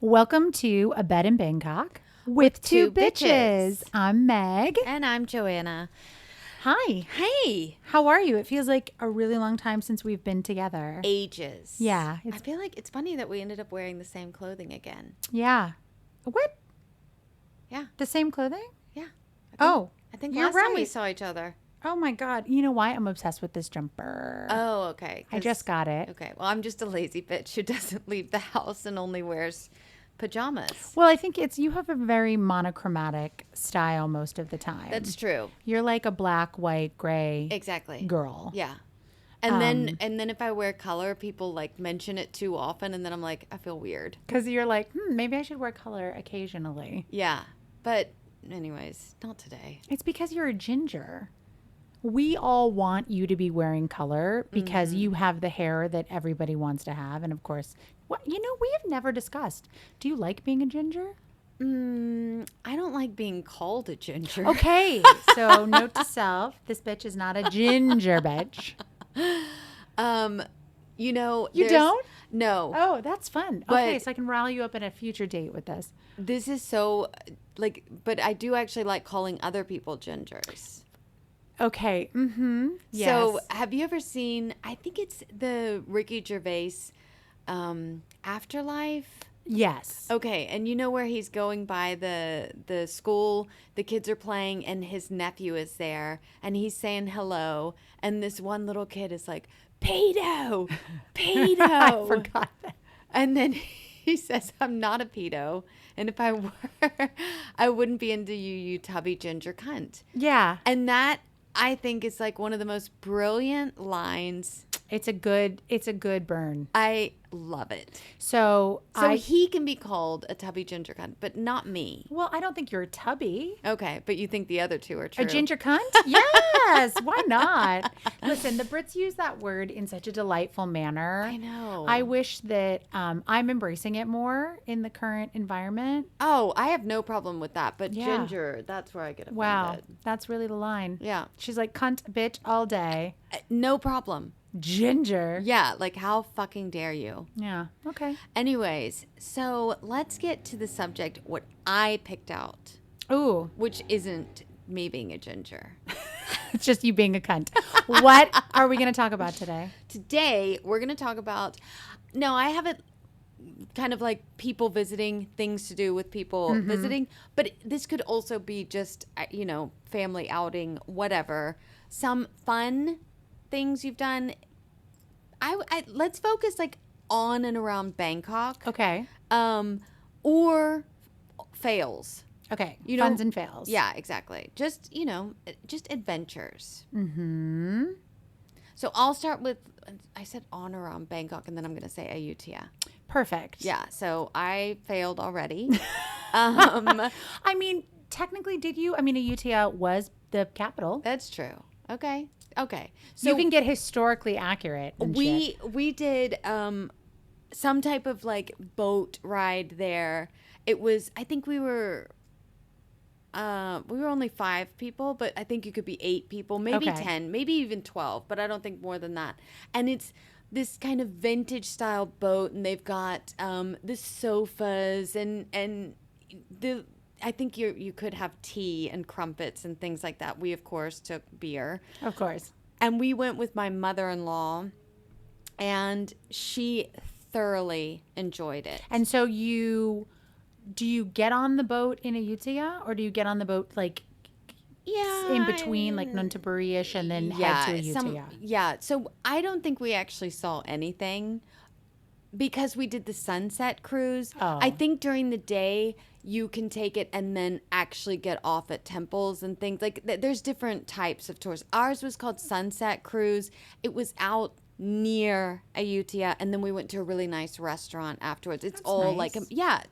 Welcome to A Bed in Bangkok with two bitches. I'm Meg. And I'm Joanna. Hi. Hey. How are you? It feels like a really long time since we've been together. Ages. Yeah. I feel like it's funny that we ended up wearing the same clothing again. Yeah. What? Yeah. The same clothing? Yeah. I think you're last time we right. saw each other. Oh my God. You know why? I'm obsessed with this jumper. Oh, okay. I just got it. Okay. Well, I'm just a lazy bitch who doesn't leave the house and only wears pajamas. Well, I think you have a very monochromatic style most of the time. That's true. You're like a black, white, gray Exactly. girl. Yeah. And then if I wear color, people like mention it too often, and then I'm like, I feel weird. Because you're like, maybe I should wear color occasionally. Yeah. But anyways, not today. It's because you're a ginger. We all want you to be wearing color because you have the hair that everybody wants to have. And of course, we have never discussed. Do you like being a ginger? I don't like being called a ginger. Okay. So note to self, this bitch is not a ginger bitch. You don't? No. Oh, that's fun. But- Okay, so I can rally you up in a future date with this. This is so but I do actually like calling other people gingers. Okay. Mm-hmm. Yes. So have you ever seen, I think it's the Ricky Gervais Afterlife? Yes. Okay, and you know where he's going by the school, the kids are playing, and his nephew is there, and he's saying hello, and this one little kid is like, pedo, pedo. I forgot that. And then he says, I'm not a pedo, and if I were, I wouldn't be into you, you tubby ginger cunt. Yeah. And that, I think, is like one of the most brilliant lines. It's a good burn. I love it. So he can be called a tubby ginger cunt, but not me. Well, I don't think you're a tubby. Okay, but you think the other two are true. A ginger cunt? Yes. Why not? Listen, the Brits use that word in such a delightful manner. I know. I wish that I'm embracing it more in the current environment. Oh, I have no problem with that, but Yeah. ginger, that's where I get offended. Wow. That's really the line. Yeah. She's like, cunt, bitch, all day. No problem. Ginger. Yeah, like how fucking dare you? Yeah. Okay. Anyways, so let's get to the subject, what I picked out, Ooh. which isn't me being a ginger. It's just you being a cunt. What are we going to talk about today? Today, we're going to talk about, no, I haven't kind of like people visiting, things to do with people visiting, but this could also be just, family outing, whatever. Some fun things you've done. I let's focus like on and around Bangkok. Okay. Or fails. Okay. You know, Funs and fails. Yeah, exactly. Just adventures. Mm-hmm. So I'll start with, I said on around Bangkok, and then I'm going to say Ayutthaya. Perfect. Yeah, so I failed already. I mean, technically, did you? I mean, Ayutthaya was the capital. That's true. Okay. So you can get historically accurate. And shit. We did some type of like boat ride there. It was, I think we were only 5 people, but I think you could be 8 people, maybe Okay. 10, maybe even 12, but I don't think more than that. And it's this kind of vintage style boat, and they've got the sofas and the, I think you could have tea and crumpets and things like that. We, of course, took beer. Of course. And we went with my mother-in-law, and she thoroughly enjoyed it. And so do you get on the boat in Ayutthaya, or do you get on the boat like in between, like Nonthaburi-ish, and then head to Ayutthaya? So I don't think we actually saw anything because we did the sunset cruise. Oh. I think during the day you can take it and then actually get off at temples and things. Like there's different types of tours. Ours was called Sunset Cruise. It was out near Ayutthaya, and then we went to a really nice restaurant afterwards. It's That's all nice.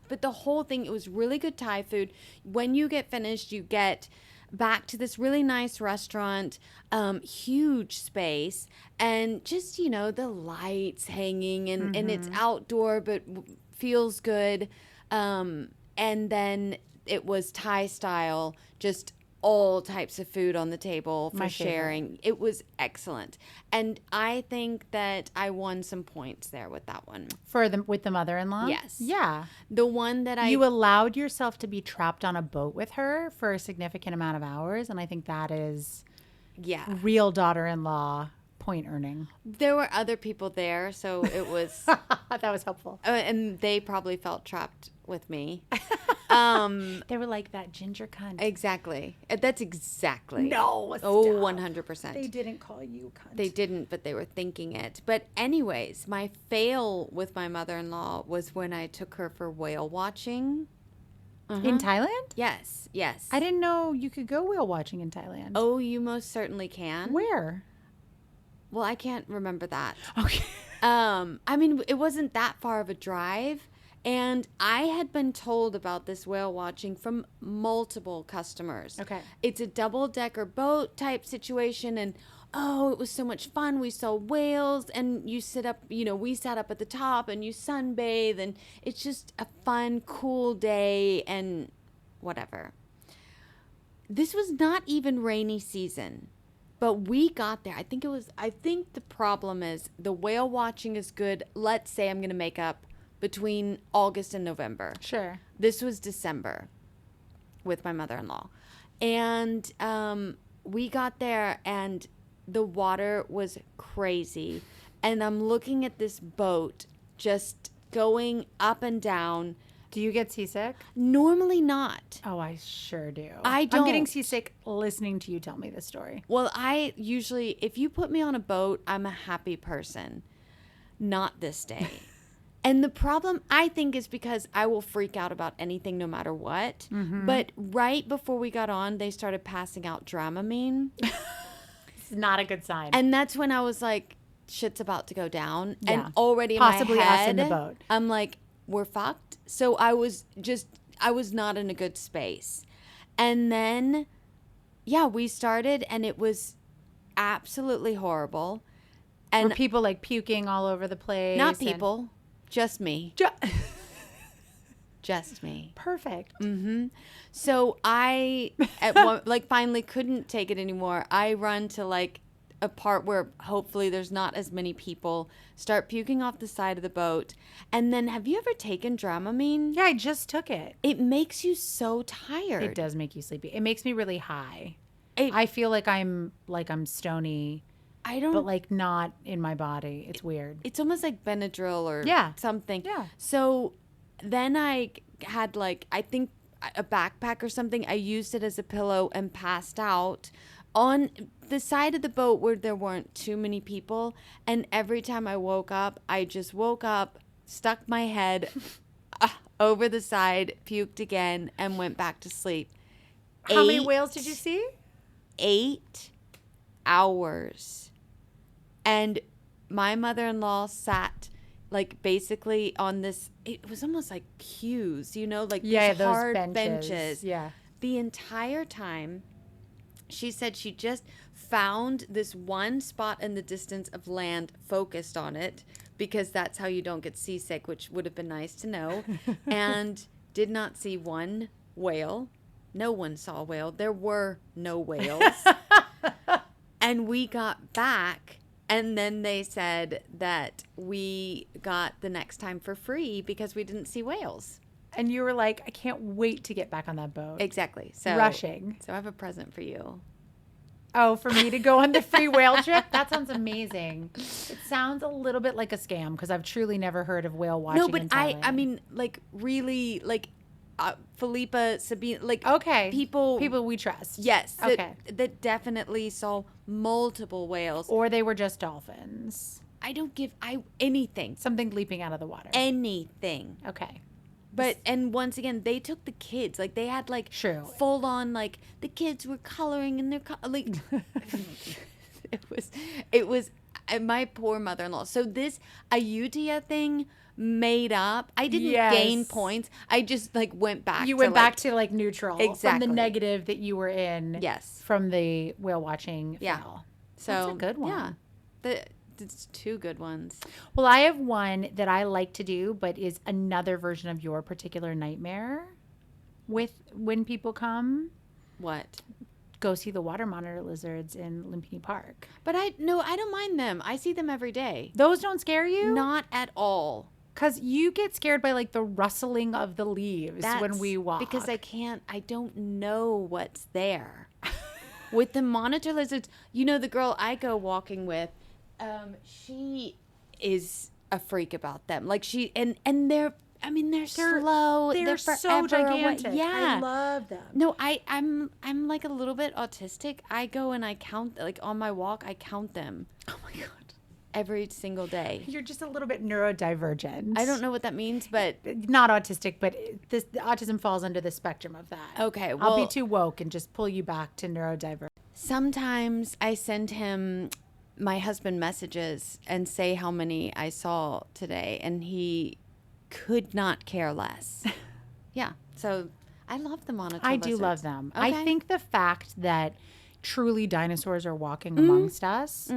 but the whole thing, it was really good Thai food. When you get finished, you get back to this really nice restaurant, huge space, and just, the lights hanging, and it's outdoor, but feels good. And then it was Thai style, just all types of food on the table for My favorite. sharing. It was excellent. And I think that I won some points there with that one. With the mother-in-law? Yes. Yeah. The one that You allowed yourself to be trapped on a boat with her for a significant amount of hours, and I think that is real daughter-in-law point earning. There were other people there, so it was That was helpful. and they probably felt trapped with me. They were like, that ginger cunt. Exactly. That's exactly. No, Oh, stop. 100%. They didn't call you cunt. They didn't, but they were thinking it. But anyways, my fail with my mother-in-law was when I took her for whale watching. In Thailand? Yes, yes. I didn't know you could go whale watching in Thailand. Oh, you most certainly can. Where? Well, I can't remember that. Okay. I mean, it wasn't that far of a drive. And I had been told about this whale watching from multiple customers. Okay. It's a double-decker boat type situation. And, oh, it was so much fun. We saw whales. And you sit up, we sat up at the top and you sunbathe. And it's just a fun, cool day and whatever. This was not even rainy season. But we got there. I think the problem is the whale watching is good. Let's say I'm going to make up between August and November. Sure. This was December with my mother-in-law. And we got there and the water was crazy. And I'm looking at this boat just going up and down. Do you get seasick? Normally not. Oh, I sure do. I I'm getting don't. seasick listening to you tell me this story. Well, I usually, if you put me on a boat, I'm a happy person. Not this day. And the problem, I think, is because I will freak out about anything no matter what. Mm-hmm. But right before we got on, they started passing out Dramamine. It's not a good sign. And that's when I was like, shit's about to go down. Yeah. And already Possibly in my head, us in the boat. I'm like, we're fucked. So I was not in a good space. And then, we started and it was absolutely horrible. And were people like puking all over the place? not people, just me. Just me. Perfect. Mm-hmm. So I finally couldn't take it anymore. I run to like a part where hopefully there's not as many people, start puking off the side of the boat. And then have you ever taken Dramamine? Yeah, I just took it. It makes you so tired. It does make you sleepy. It makes me really high. It- I feel like I'm stony, I don't. but like not in my body. It's weird. It's almost like Benadryl or Yeah. something. Yeah. So then I had like, I think a backpack or something. I used it as a pillow and passed out on the side of the boat where there weren't too many people. And every time I woke up, I just woke up, stuck my head over the side, puked again, and went back to sleep. How many whales did you see? 8 hours. And my mother-in-law sat like basically on this, it was almost like pews, like these those hard benches. Yeah. The entire time. She said she just found this one spot in the distance of land, focused on it, because that's how you don't get seasick, which would have been nice to know, and did not see one whale. No one saw a whale. There were no whales. And we got back, and then they said that we got the next time for free because we didn't see whales. And you were like, I can't wait to get back on that boat. Exactly. So rushing. So I have a present for you. Oh, for me to go on the free whale trip? That sounds amazing. It sounds a little bit like a scam because I've truly never heard of whale watching. No, but in I Thailand. mean, like really, like Philippa, Sabine, like Okay. people we trust. Yes. Okay. That definitely saw multiple whales. Or they were just dolphins. I don't give anything. Something leaping out of the water. Anything. Okay. But and once again, they took the kids. Like they had like True. full on like the kids were coloring in their like it was my poor mother-in-law. So this Ayutthaya thing made up. I didn't gain points. I just like went back. You went back to like neutral. Exactly. From the negative that you were in. Yes. From the whale watching Yeah. fail. So That's a good one. Yeah. It's 2 good ones. Well, I have one that I like to do, but is another version of your particular nightmare with when people come. What? go see the water monitor lizards in Lumpini Park. But I don't mind them. I see them every day. Those don't scare you? Not at all. Because you get scared by like the rustling of the leaves when we walk. Because I don't know what's there. With the monitor lizards, the girl I go walking with, she is a freak about them. Like and they're slow. They're so forever gigantic. away. Yeah. I love them. No, I'm like a little bit autistic. I go and I count, like on my walk, I count them. Oh my God. Every single day. You're just a little bit neurodivergent. I don't know what that means, but not autistic, but the autism falls under the spectrum of that. Okay, well, I'll be too woke and just pull you back to neurodivergent. Sometimes I send him my husband messages and say how many I saw today, and he could not care less. Yeah, so I love the monitor I lizards. do love them. Okay. I think the fact that truly dinosaurs are walking amongst us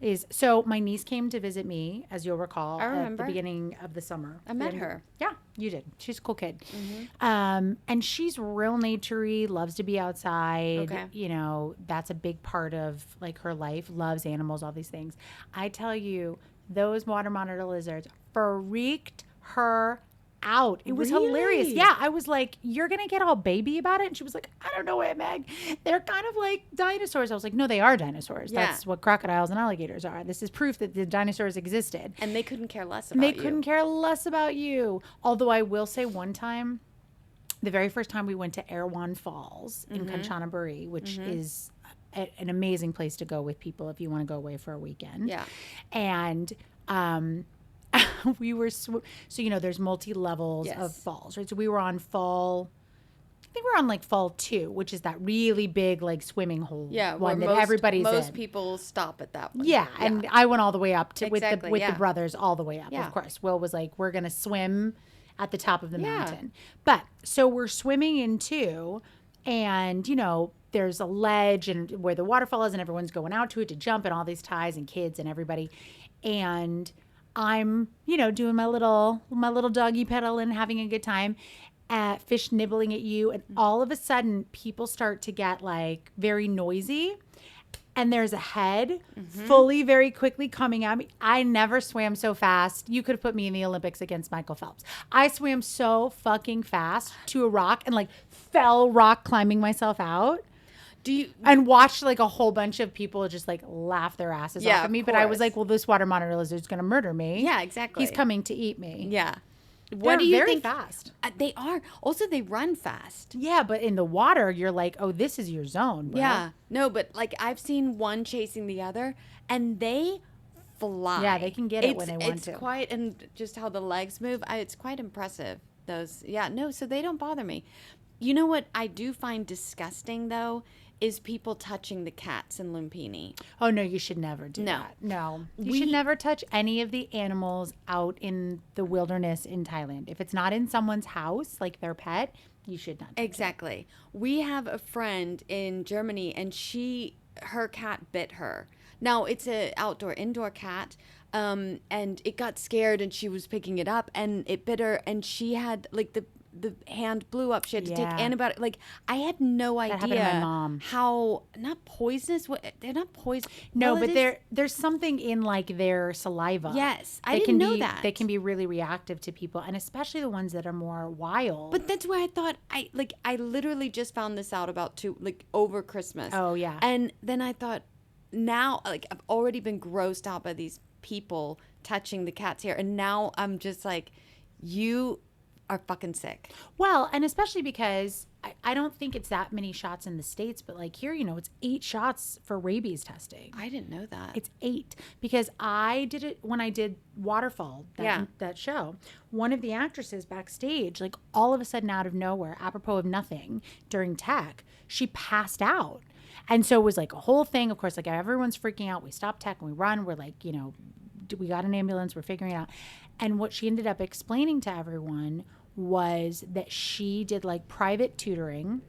is so. My niece came to visit me, as you'll recall, at the beginning of the summer. I met her. Yeah, you did. She's a cool kid. And she's real naturey, loves to be outside. Okay. That's a big part of like her life, loves animals, all these things. I tell you, those water monitor lizards freaked her out. It was hilarious. Yeah, I was like, you're gonna get all baby about it, and she was like, I don't know, Aunt Meg, they're kind of like dinosaurs. I was like, no, they are dinosaurs. Yeah. That's what crocodiles and alligators are. This is proof that the dinosaurs existed, and they couldn't care less about you. They couldn't care less about you. Although I will say, one time, the very first time we went to Erewhon Falls in Kanchanaburi, which is an amazing place to go with people if you want to go away for a weekend. Yeah. And we were so there's multi-levels of falls, right? So we were on fall, I think we're on like fall 2, which is that really big like swimming hole one that everybody's most in. People stop at that one. Yeah, and I went all the way up to with the yeah. brothers all the way up. Yeah. Of course, Will was like, we're gonna swim at the top of the mountain. But so we're swimming in 2, and there's a ledge and where the waterfall is, and everyone's going out to it to jump, and all these ties and kids and everybody, and I'm, doing my little doggy pedal and having a good time, fish nibbling at you. And all of a sudden people start to get like very noisy, and there's a head fully very quickly coming at me. I never swam so fast. You could have put me in the Olympics against Michael Phelps. I swam so fucking fast to a rock and like fell rock climbing myself out. And watched like a whole bunch of people just like laugh their asses off at me. But I was like, well, this water monitor lizard's going to murder me. Yeah, exactly. He's coming to eat me. Yeah. What do you think? Fast. They are. Also, they run fast. Yeah, but in the water, you're like, oh, this is your zone, bro. Yeah. No, but like I've seen one chasing the other, and they fly. Yeah, they can get it when they want to. It's quite, and just how the legs move, it's quite impressive. So they don't bother me. You know what I do find disgusting, though, is people touching the cats in Lumpini. Oh, no, you should never do that. No. You should never touch any of the animals out in the wilderness in Thailand. If it's not in someone's house, like their pet, you should not touch Exactly. it. We have a friend in Germany, and her cat bit her. Now, it's an indoor cat, and it got scared, and she was picking it up, and it bit her, and she had, like, the hand blew up. She had to take antibiotics. Like, I had no idea happened to my mom. how, not poisonous, they're not poisonous. No, but there's something in like their saliva. Yes, I didn't know that. They can be really reactive to people, and especially the ones that are more wild. But that's why I thought, I literally just found this out over Christmas. Oh, yeah. And then I thought, now, like, I've already been grossed out by these people touching the cat's hair, and now I'm just like, you are fucking sick. Well, and especially because I don't think it's that many shots in the States, but like here, it's 8 shots for rabies testing. I didn't know that. It's 8 because I did it when I did Waterfall, that show. One of the actresses backstage, like all of a sudden out of nowhere, apropos of nothing, during tech, she passed out. And so it was like a whole thing. Of course, like everyone's freaking out. We stop tech and we run. We're like, we got an ambulance. We're figuring it out. And what she ended up explaining to everyone was that she did like private tutoring.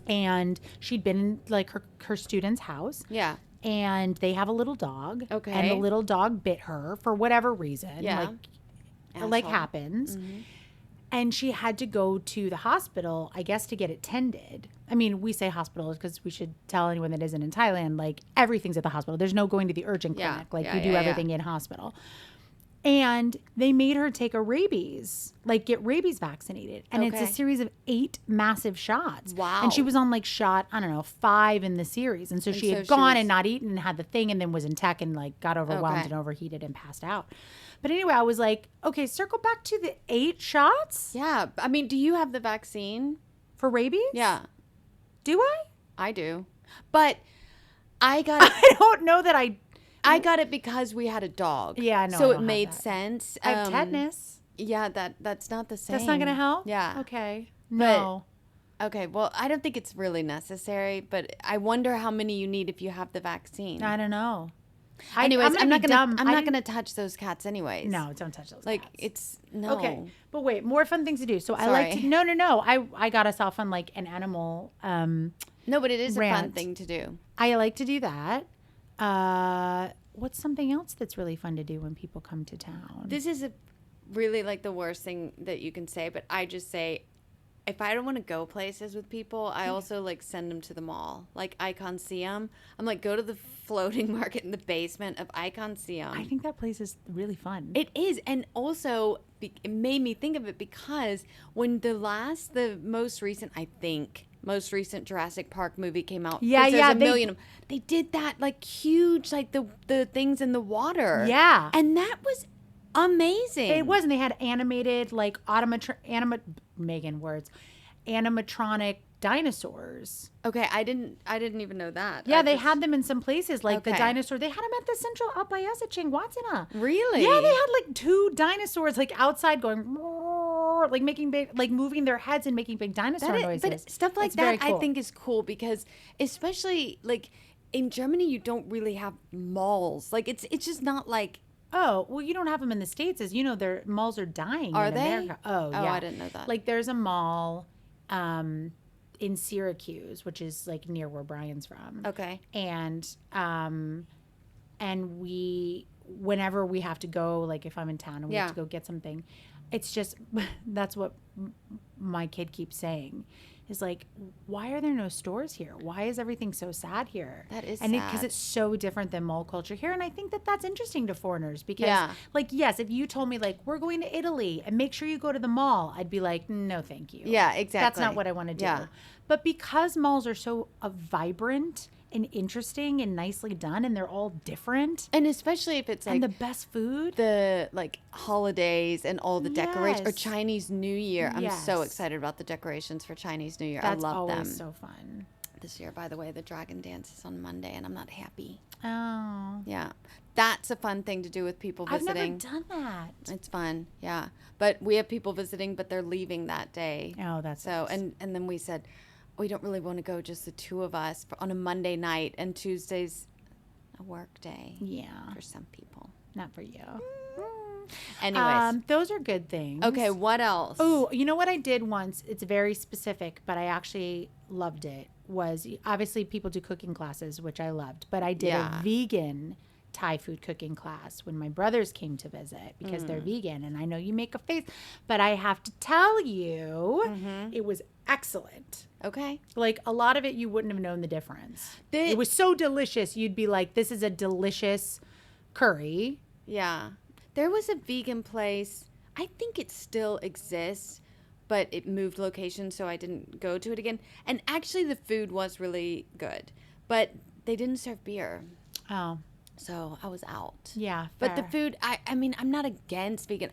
And she'd been in like her student's house. Yeah. And they have a little dog. Okay. And the little dog bit her for whatever reason. Yeah. Like happens. And she had to go to the hospital, I guess, to get it tended. I mean, we say hospital because we should tell anyone that isn't in Thailand, like everything's at the hospital. There's no going to the urgent clinic. Like we do everything in hospital. And they made her take get rabies vaccinated. And it's a series of 8 massive shots. Wow. And she was on like shot, I don't know, 5 in the series. And so she had gone and not eaten and had the thing and then was in tech and like got overwhelmed and overheated and passed out. But anyway, I was like, okay, circle back to the 8 shots. Yeah. I mean, do you have the vaccine? For rabies? Yeah. Do I? I do. But I got it. I don't know that I got it because we had a dog. Yeah, no. So it made sense. I have tetanus. Yeah, that's not the same. That's not going to help? Yeah. Okay. No. Okay, well, I don't think it's really necessary, but I wonder how many you need if you have the vaccine. I don't know. Anyways, I'm not gonna touch those cats anyways. No, don't touch those like cats. it's no. Okay. But wait, more fun things to do. So Sorry. I like to no. I got us off on like an animal No, but it is rant. a fun thing to do. I like to do that. What's something else that's really fun to do when people come to town? This is really like the worst thing that you can say, but I just say if I don't want to go places with people, I also like send them to the mall, like Icon Seum. I'm like, go to the floating market in the basement of Icon Seum. I think that place is really fun. It is, and also it made me think of it because when the most recent Jurassic Park movie came out. Yeah, there's yeah, a million of them. They did that like huge, like the things in the water. Yeah, and that was amazing. It was, and they had animated like animatronic dinosaurs. Okay, I didn't even know that. Yeah, they had them in some places, like the Okay. dinosaur. They had them at the central out by us at Chingwatsina. Really? Yeah, they had like 2 dinosaurs like outside going, roar, like making big, like moving their heads and making big dinosaur noises. But stuff like It's very that cool. I think is cool because especially like in Germany you don't really have malls. Like it's just not like Oh, well, you don't have them in the States. As you know, their malls are dying Are in they? America. Oh, yeah. I didn't know that. Like there's a mall in Syracuse, which is like near where Brian's from. Okay. And we, whenever we have to go, like if I'm in town and we have to go get something, it's just, that's what my kid keeps saying. Is like, why are there no stores here? Why is everything so sad here? That is and sad. because it's so different than mall culture here. And I think that that's interesting to foreigners because, like, yes, if you told me, like, we're going to Italy and make sure you go to the mall, I'd be like, no, thank you. Yeah, exactly. That's not what I want to do. Yeah. But because malls are so vibrant and interesting and nicely done and they're all different. And especially if it's like and the best food. the like holidays and all the decorations or Yes. Chinese New Year. I'm so Yes. excited about the decorations for Chinese New Year. That's I love always them. so fun. This year, by the way, the dragon dance is on Monday and I'm not happy. Oh. Yeah. That's a fun thing to do with people visiting. I've never done that. It's fun. Yeah. But we have people visiting, but they're leaving that day. Oh, that's So, nice. and then we said, we don't really want to go just the 2 of us on a Monday night, and Tuesday's a work day Yeah. for some people. Not for you. Anyways. Those are good things. Okay, what else? Oh, you know what I did once? It's very specific, but I actually loved it. Was obviously people do cooking classes, which I loved, but I did Yeah. a vegan Thai food cooking class when my brothers came to visit because they're vegan. And I know you make a face, but I have to tell you, it was excellent. Okay. Like a lot of it, you wouldn't have known the difference. The- It was so delicious. You'd be like, this is a delicious curry. Yeah. There was a vegan place. I think it still exists, but it moved location, so I didn't go to it again. And actually, the food was really good, but they didn't serve beer. Oh, So I was out. yeah. But the fair. food, I mean, I'm not against vegan.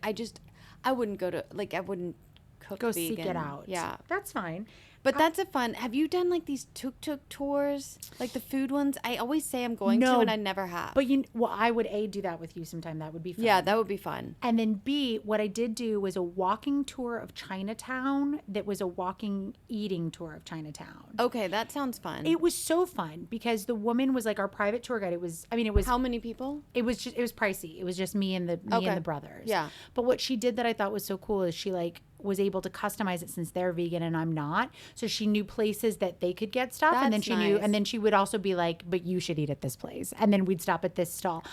I wouldn't go to, like, I wouldn't cook Go vegan. seek it out. Yeah. That's fine. But that's a fun, have you done, like, these tuk-tuk tours? Like, the food ones? I always say I'm going to, No, and I never have. But I would do that with you sometime. That would be fun. Yeah, that would be fun. And then B, what I did do was a walking tour of Chinatown that was a walking eating tour of Chinatown. Okay, that sounds fun. It was so fun because the woman was like our private tour guide. It was How many people? it was pricey. It was just me and the brothers. Yeah. But what she did that I thought was so cool is she like was able to customize it since they're vegan and I'm not. So she knew places that they could get stuff. And then That's she knew, nice. and then she would also be like, but you should eat at this place. And then we'd stop at this stall.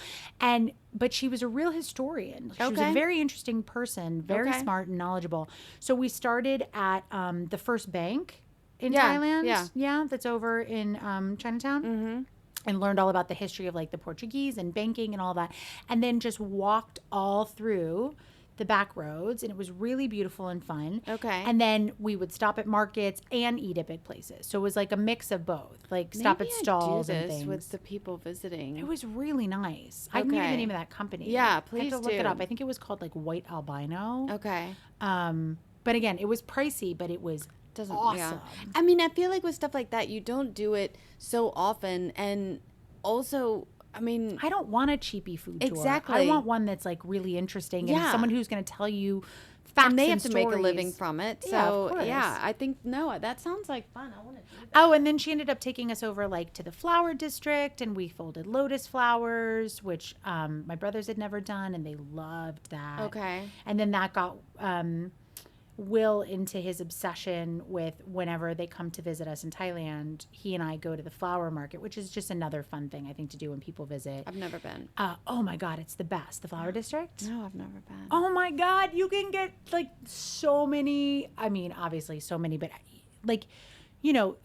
But she was a real historian. She was a Okay. very interesting person, very Okay. smart and knowledgeable. So we started at the first bank in Yeah, Thailand. yeah. Yeah. That's over in Chinatown. Mm-hmm. And learned all about the history of like the Portuguese and banking and all that. And then just walked all through the back roads, and it was really beautiful and fun. Okay. And then we would stop at markets and eat at big places. So it was like a mix of both, like stop Maybe at I stalls do and this things. with the people visiting. It was really nice. I can give you the Okay. name of that company. Yeah, I have please to look it do. up. I think it was called like White Albino. Okay. But again, it was pricey, but it was awesome. Yeah. I mean, I feel like with stuff like that, you don't do it so often, and also, I mean, I don't want a cheapy food tour. I Exactly. want one that's like really interesting and Yeah. someone who's going to tell you facts and they and have to make a living stories. from it. Yeah, of So course. yeah, I think that sounds like fun. I want to do that. Oh, and then she ended up taking us over like to the flower district, and we folded lotus flowers, which my brothers had never done, and they loved that. Okay. And then that got Will into his obsession with whenever they come to visit us in Thailand, he and I go to the flower market, which is just another fun thing I think to do when people visit. I've never been. Oh my God, it's the best. The flower district. No, I've never been. Oh my God, you can get like so many. I mean, obviously so many, but like, you know,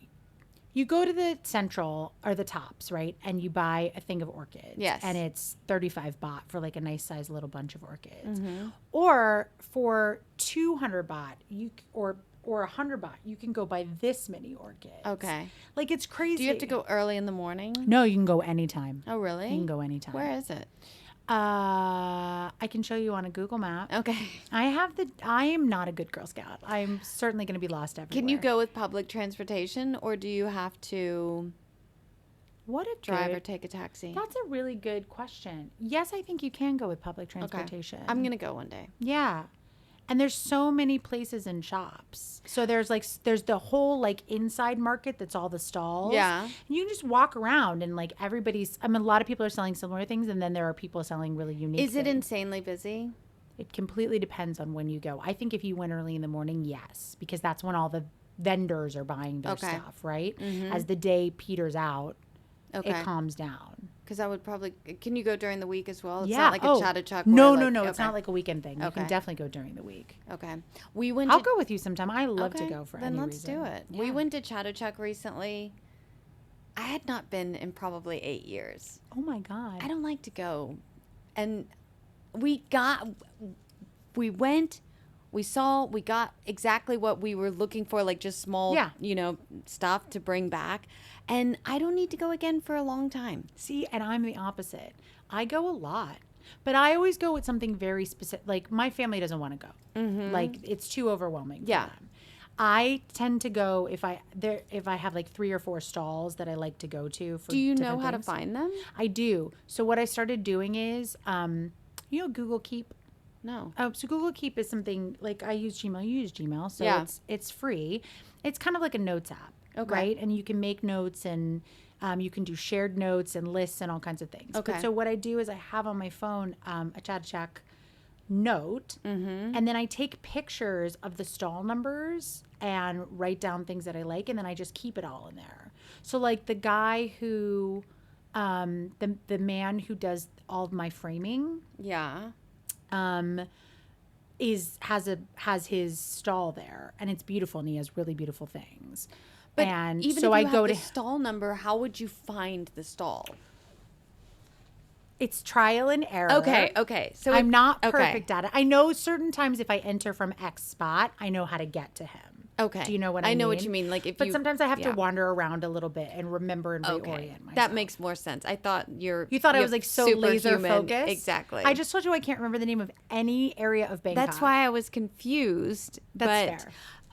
you go to the Central or the Tops, right? And you buy a thing of orchids. Yes. And it's 35 baht for like a nice size little bunch of orchids. Mm-hmm. Or for 200 baht, or 100 baht, you can go buy this many orchids. Okay. Like it's crazy. Do you have to go early in the morning? No, you can go anytime. Oh, really? You can go anytime. Where is it? I can show you on a Google map. Okay. I am not a good Girl Scout. I'm certainly going to be lost everywhere. Can you go with public transportation, or do you have to What a drive good, or take a taxi? That's a really good question. Yes, I think you can go with public transportation. I'm going to go one day. Yeah. And there's so many places and shops. So there's the whole like inside market that's all the stalls. Yeah. And you can just walk around and like a lot of people are selling similar things, and then there are people selling really unique Is it things. insanely busy? It completely depends on when you go. I think if you went early in the morning, yes, because that's when all the vendors are buying their Okay. stuff, right? As the day peters out, Okay. it calms down. Because I would probably. Can you go during the week as well? It's Yeah. not like a Oh, Chattahoochee. No, where, no, like- no. It's okay. not like a weekend thing. You can Okay. definitely go during the week. Okay. We went. I'll to, go with you sometime. I love to Okay, go for then any let's reason. do it. We Yeah. went to Chattahoochee recently. I had not been in probably 8 years. Oh my God. I don't like to go, and we went. We got exactly what we were looking for, like just small, Yeah. stuff to bring back. And I don't need to go again for a long time. See, and I'm the opposite. I go a lot, but I always go with something very specific. Like my family doesn't want to go. Like it's too overwhelming. Yeah. For them. I tend to go if I have like 3 or 4 stalls that I like to go to. For Do you know different how things. to find them? I do. So what I started doing is, Google Keep. No. So Google Keep is something like I use Gmail. You use Gmail, so Yeah. it's free. It's kind of like a notes app, Okay. right? And you can make notes, and you can do shared notes and lists and all kinds of things. Okay. But so what I do is I have on my phone a Chattahoochee note, and then I take pictures of the stall numbers and write down things that I like, and then I just keep it all in there. So like the guy who, the man who does all of my framing, Yeah. has his stall there, and it's beautiful, and he has really beautiful things. But and even so if I you go have to the stall number, how would you find the stall? it's trial and error. Okay. So I'm not okay. perfect at it. I know certain times if I enter from X spot, I know how to get to him. Okay. Do you know what I mean? I know what you mean. Like if But you, sometimes I have to yeah. wander around a little bit and remember and reorient myself. That makes more sense. I thought You thought I was like so laser superhuman. focused. Exactly. I just told you I can't remember the name of any area of Bangkok. That's why I was confused. That's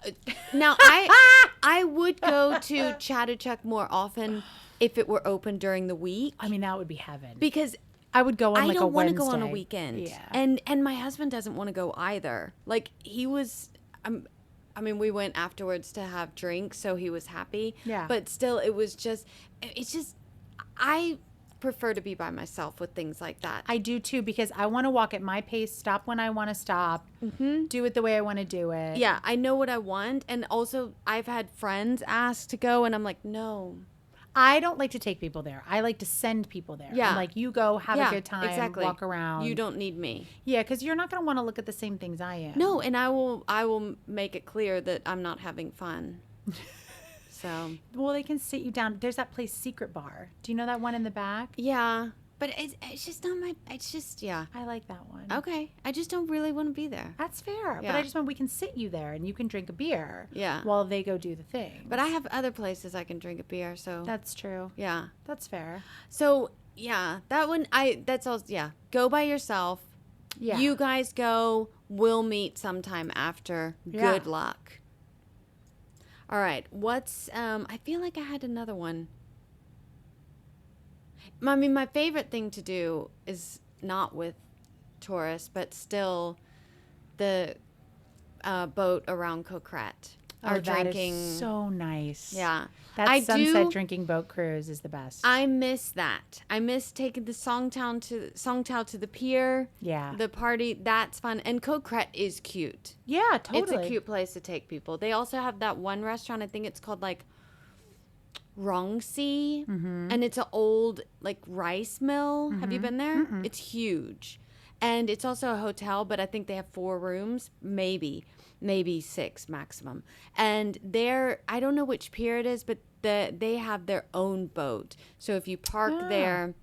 but now I would go to Chattahoochee more often if it were open during the week I mean, that would be heaven. because I would go on I like a don't want to Wednesday. go on a weekend. Yeah. And my husband doesn't want to go either. Like he was I mean, we went afterwards to have drinks, so he was happy. Yeah. But still, it's just, I prefer to be by myself with things like that. I do too, because I want to walk at my pace, stop when I want to stop, do it the way I want to do it. Yeah, I know what I want. And also, I've had friends ask to go, and I'm like, no. I don't like to take people there. I like to send people there. Yeah. I'm like, you go, have a good time, exactly. walk around. You don't need me. Yeah, because you're not going to want to look at the same things I am. No, and I will make it clear that I'm not having fun. So. Well, they can sit you down. There's that place, Secret Bar. Do you know that one in the back? Yeah, but it's just not my. It's just yeah. I like that one. Okay, I just don't really want to be there. That's fair. Yeah. But I just want we can sit you there and you can drink a beer. Yeah. While they go do the thing. But I have other places I can drink a beer. So That's true. yeah. That's fair. So yeah, that one that's all. Yeah, go by yourself. Yeah. You guys go. We'll meet sometime after. Yeah. Good luck. All right. What's I feel like I had another one. I mean, my favorite thing to do is not with tourists, but still the boat around Coquette. Oh, that is so nice. Yeah. That sunset drinking boat cruise is the best. I miss that. I miss taking the Songtao to the pier. Yeah. The party, that's fun. And Coquette is cute. Yeah, totally. It's a cute place to take people. They also have that one restaurant, I think it's called like Rongsi, and it's an old like rice mill. Have you been there? It's huge. And it's also a hotel, but I think they have 4 rooms, maybe 6 maximum. And I don't know which pier it is, but they have their own boat. So if you park there,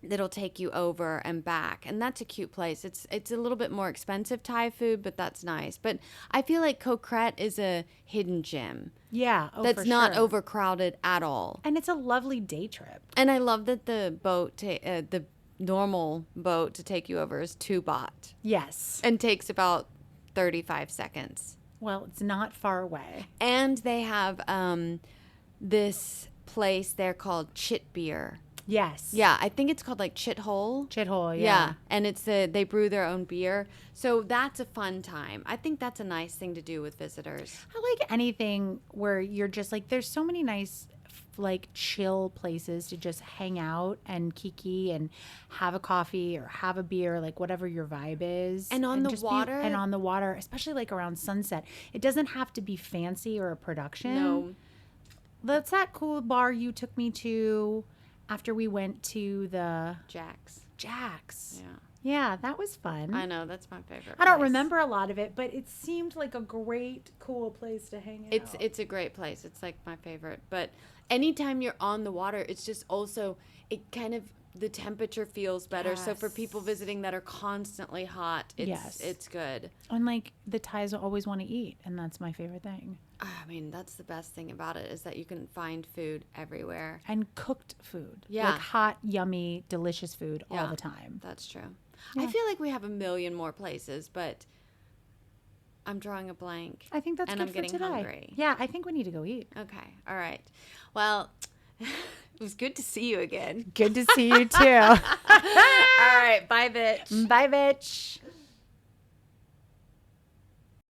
it'll take you over and back. And that's a cute place. It's a little bit more expensive Thai food, but that's nice. But I feel like Coquette is a hidden gem. Yeah. Oh, that's for not sure. overcrowded at all. And it's a lovely day trip. And I love that the boat, the normal boat to take you over is 2 baht Yes. and takes about 35 seconds. Well, it's not far away. And they have this place there called Chit Beer. Yes. Yeah, I think it's called like Chit Hole. Chit Hole, Yeah, yeah. and they brew their own beer. So that's a fun time. I think that's a nice thing to do with visitors. I like anything where you're just like, there's so many nice, like, chill places to just hang out and kiki and have a coffee or have a beer, like whatever your vibe is. And on the just water. and on the water, especially like around sunset. It doesn't have to be fancy or a production. No. That's that cool bar you took me to after we went to the Jack's. Jack's. Yeah. Yeah, that was fun. I know, that's my favorite. I don't place. remember a lot of it, but it seemed like a great, cool place to hang out. It's a great place. It's like my favorite. But anytime you're on the water, it's just also the temperature feels better. So for people visiting that are constantly hot, it's good. And like the Thais always want to eat, and that's my favorite thing. I mean, that's the best thing about it is that you can find food everywhere. And cooked food. Yeah. Like hot, yummy, delicious food all Yeah. the time. That's true. Yeah. I feel like we have a million more places, but I'm drawing a blank. I think that's and good I'm for getting today. hungry. Yeah, I think we need to go eat. Okay. All right. Well, it was good to see you again. Good to see you too. All right. Bye, bitch. Bye, bitch.